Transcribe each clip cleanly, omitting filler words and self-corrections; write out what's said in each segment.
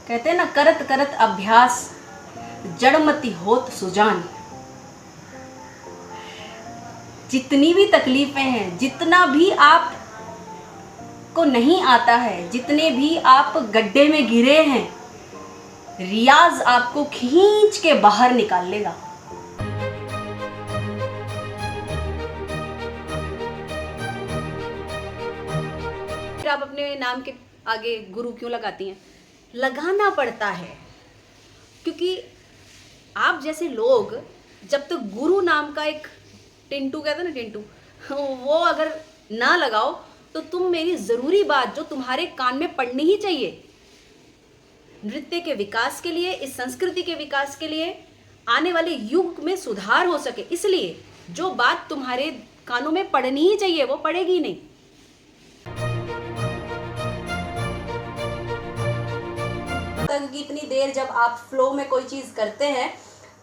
कहते हैं ना, करत करत अभ्यास जड़मति होत सुजान। जितनी भी तकलीफें हैं, जितना भी आप को नहीं आता है, जितने भी आप गड्ढे में गिरे हैं, रियाज आपको खींच के बाहर निकाल लेगा। फिर आप अपने नाम के आगे गुरु क्यों लगाती हैं? लगाना पड़ता है, क्योंकि आप जैसे लोग जब तक गुरु नाम का एक टिंटू, कहते हैं ना टिंटू, वो अगर ना लगाओ तो तुम मेरी ज़रूरी बात जो तुम्हारे कान में पड़नी ही चाहिए, नृत्य के विकास के लिए, इस संस्कृति के विकास के लिए, आने वाले युग में सुधार हो सके, इसलिए जो बात तुम्हारे कानों में पड़नी ही चाहिए वो पड़ेगी नहीं। कि इतनी देर जब आप फ्लो में कोई चीज़ करते हैं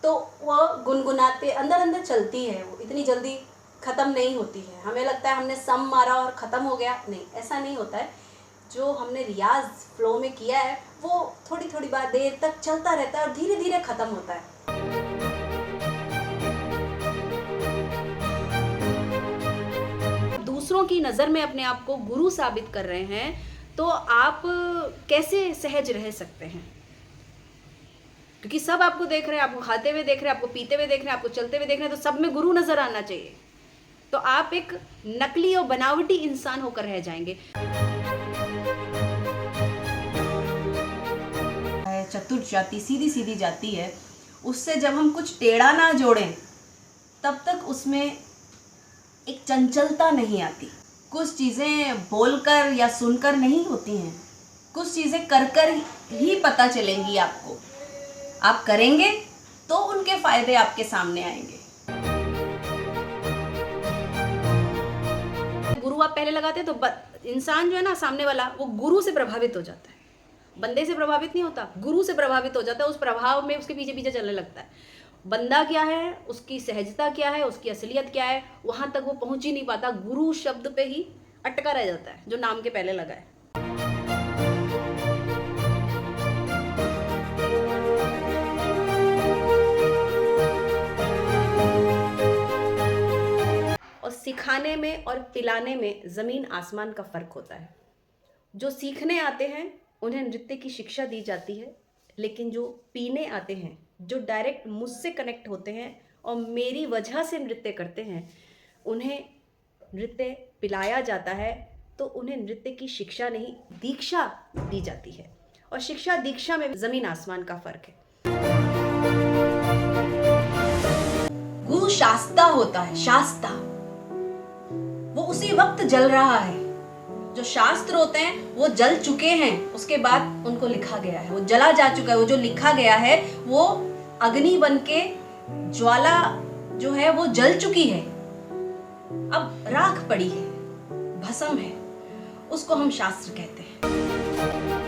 तो वह गुनगुनाते अंदर अंदर चलती है, वो इतनी जल्दी ख़त्म नहीं होती है। हमें लगता है हमने सम मारा और ख़त्म हो गया, नहीं, ऐसा नहीं होता है। जो हमने रियाज फ्लो में किया है वो थोड़ी थोड़ी बार देर तक चलता रहता है और धीरे धीरे ख़त्म होता है। दूसरों की नज़र में अपने आप को गुरु साबित कर रहे हैं तो आप कैसे सहज रह सकते हैं? क्योंकि सब आपको देख रहे हैं, आपको खाते हुए देख रहे हैं, आपको पीते हुए देख रहे हैं, आपको चलते हुए देख रहे हैं, तो सब में गुरु नजर आना चाहिए। तो आप एक नकली और बनावटी इंसान होकर रह जाएंगे। चतुर जाति, सीधी सीधी जाती है, उससे जब हम कुछ टेढ़ा ना जोड़ें तब तक उसमें एक चंचलता नहीं आती। कुछ चीज़ें बोलकर या सुनकर नहीं होती हैं, कुछ चीज़ें कर कर ही पता चलेंगी आपको। आप करेंगे तो उनके फायदे आपके सामने आएंगे। गुरु आप पहले लगाते हैं तो इंसान जो है ना, सामने वाला, वो गुरु से प्रभावित हो जाता है, बंदे से प्रभावित नहीं होता, गुरु से प्रभावित हो जाता है। उस प्रभाव में उसके पीछे पीछे चलने लगता है। बंदा क्या है, उसकी सहजता क्या है, उसकी असलियत क्या है, वहां तक वो पहुंच ही नहीं पाता। गुरु शब्द पे ही अटका रह जाता है, जो नाम के पहले लगा है। और सिखाने में और पिलाने में ज़मीन आसमान का फ़र्क होता है। जो सीखने आते हैं उन्हें नृत्य की शिक्षा दी जाती है, लेकिन जो पीने आते हैं, जो डायरेक्ट मुझसे कनेक्ट होते हैं और मेरी वजह से नृत्य करते हैं, उन्हें नृत्य पिलाया जाता है। तो उन्हें नृत्य की शिक्षा नहीं, दीक्षा दी जाती है। और शिक्षा दीक्षा में ज़मीन आसमान का फ़र्क है। गुरु शास्ता होता है, शास्ता, वो उसी वक्त जल रहा है। जो शास्त्र होते हैं वो जल चुके हैं, उसके बाद उनको लिखा गया है, वो जला जा चुका है। वो जो लिखा गया है वो अग्नि बन के, ज्वाला जो है वो जल चुकी है, अब राख पड़ी है, भस्म है, उसको हम शास्त्र कहते हैं।